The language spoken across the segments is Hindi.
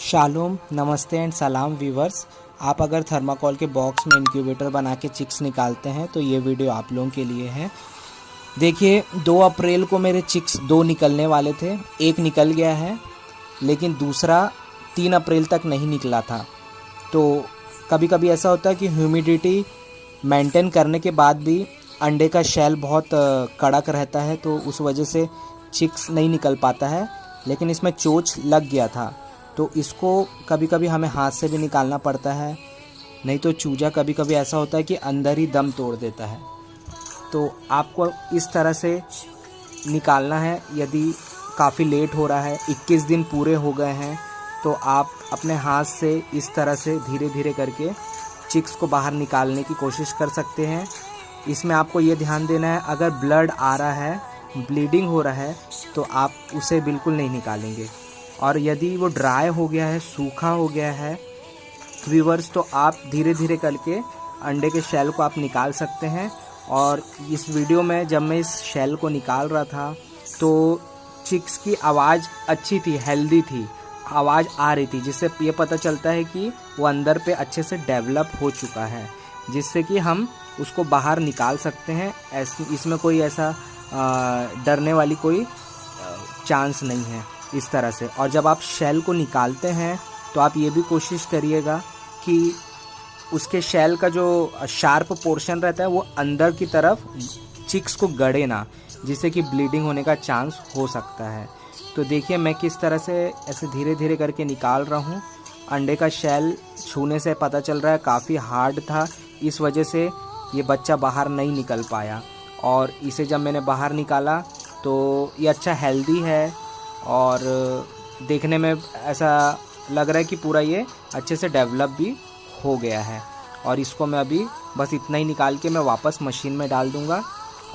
शालोम, नमस्ते एंड सलाम व्यूवर्स। आप अगर थर्माकोल के बॉक्स में इंक्यूबेटर बना के चिक्स निकालते हैं तो ये वीडियो आप लोगों के लिए है। देखिए 2 अप्रैल को मेरे चिक्स 2 निकलने वाले थे, एक निकल गया है लेकिन दूसरा 3 अप्रैल तक नहीं निकला था। तो कभी कभी ऐसा होता है कि ह्यूमिडिटी मेंटेन करने के बाद भी अंडे का शेल बहुत कड़क रहता है, तो उस वजह से चिक्स नहीं निकल पाता है। लेकिन इसमें चोंच लग गया था तो इसको कभी कभी हमें हाथ से भी निकालना पड़ता है, नहीं तो चूजा कभी कभी ऐसा होता है कि अंदर ही दम तोड़ देता है। तो आपको इस तरह से निकालना है। यदि काफ़ी लेट हो रहा है, 21 दिन पूरे हो गए हैं, तो आप अपने हाथ से इस तरह से धीरे धीरे करके चिक्स को बाहर निकालने की कोशिश कर सकते हैं। इसमें आपको ये ध्यान देना है, अगर ब्लड आ रहा है, ब्लीडिंग हो रहा है, तो आप उसे बिल्कुल नहीं निकालेंगे। और यदि वो ड्राई हो गया है, सूखा हो गया है व्यूवर्स, तो आप धीरे धीरे करके अंडे के शेल को आप निकाल सकते हैं। और इस वीडियो में जब मैं इस शेल को निकाल रहा था तो चिक्स की आवाज़ अच्छी थी, हेल्दी थी, आवाज़ आ रही थी, जिससे ये पता चलता है कि वो अंदर पे अच्छे से डेवलप हो चुका है, जिससे कि हम उसको बाहर निकाल सकते हैं। इसमें कोई ऐसा डरने वाली कोई चांस नहीं है इस तरह से। और जब आप शेल को निकालते हैं तो आप ये भी कोशिश करिएगा कि उसके शेल का जो शार्प पोर्शन रहता है वो अंदर की तरफ चिक्स को गड़े ना, जिससे कि ब्लीडिंग होने का चांस हो सकता है। तो देखिए मैं किस तरह से ऐसे धीरे धीरे करके निकाल रहा हूँ। अंडे का शेल छूने से पता चल रहा है काफ़ी हार्ड था, इस वजह से ये बच्चा बाहर नहीं निकल पाया। और इसे जब मैंने बाहर निकाला तो ये अच्छा हेल्दी है और देखने में ऐसा लग रहा है कि पूरा ये अच्छे से डेवलप भी हो गया है। और इसको मैं अभी बस इतना ही निकाल के मैं वापस मशीन में डाल दूंगा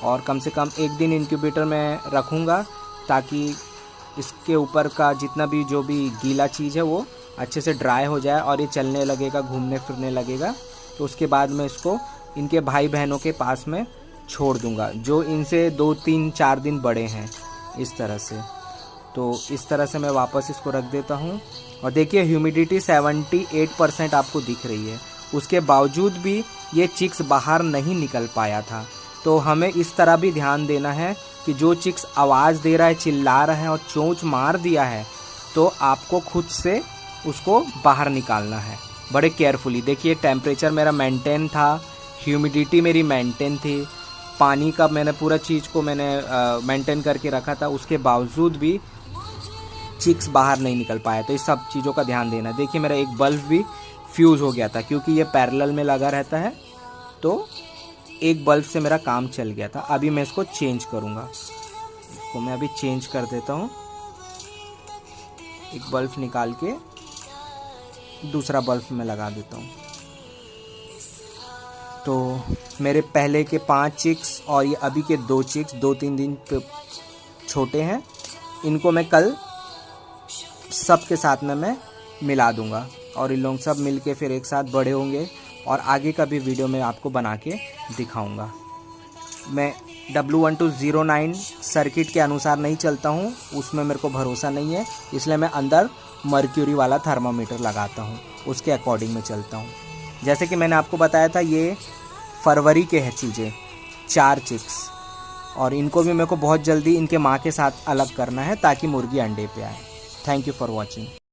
और कम से कम 1 दिन इंक्यूबेटर में रखूंगा, ताकि इसके ऊपर का जितना भी जो भी गीला चीज़ है वो अच्छे से ड्राई हो जाए और ये चलने लगेगा, घूमने फिरने लगेगा। तो उसके बाद मैं इसको इनके भाई बहनों के पास में छोड़ दूंगा, जो इनसे 2, 3, 4 दिन बड़े हैं, इस तरह से। तो इस तरह से मैं वापस इसको रख देता हूँ। और देखिए ह्यूमिडिटी 78% आपको दिख रही है, उसके बावजूद भी ये चिक्स बाहर नहीं निकल पाया था। तो हमें इस तरह भी ध्यान देना है कि जो चिक्स आवाज़ दे रहा है, चिल्ला रहा है और चोंच मार दिया है, तो आपको खुद से उसको बाहर निकालना है बड़े केयरफुली। देखिए टेम्परेचर मेरा मेंटेन था, ह्यूमिडिटी मेरी मेंटेन थी, पानी का मैंने पूरा चीज़ को मैंने मेंटेन करके रखा था, उसके बावजूद भी चिक्स बाहर नहीं निकल पाया। तो इस सब चीज़ों का ध्यान देना। देखिए मेरा एक बल्ब भी फ्यूज़ हो गया था, क्योंकि ये पैरेलल में लगा रहता है, तो एक बल्ब से मेरा काम चल गया था। अभी मैं इसको चेंज करूँगा, इसको मैं अभी चेंज कर देता हूँ। एक बल्ब निकाल के दूसरा बल्ब में लगा देता हूँ। तो मेरे पहले के 5 चिक्स और ये अभी के 2 चिक्स 2-3 दिन पे छोटे हैं, इनको मैं कल सब के साथ में मैं मिला दूंगा और इन लोग सब मिल के फिर एक साथ बड़े होंगे। और आगे का भी वीडियो मैं आपको बना के दिखाऊंगा। मैं W1209 सर्किट के अनुसार नहीं चलता हूँ, उसमें मेरे को भरोसा नहीं है, इसलिए मैं अंदर मर्क्यूरी वाला थर्मामीटर लगाता हूँ, उसके अकॉर्डिंग में चलता हूँ। जैसे कि मैंने आपको बताया था, ये फरवरी के हैं चूजे, 4 चिक्स, और इनको भी मेरे को बहुत जल्दी इनके माँ के साथ अलग करना है ताकि मुर्गी अंडे पे आए। Thank you for watching.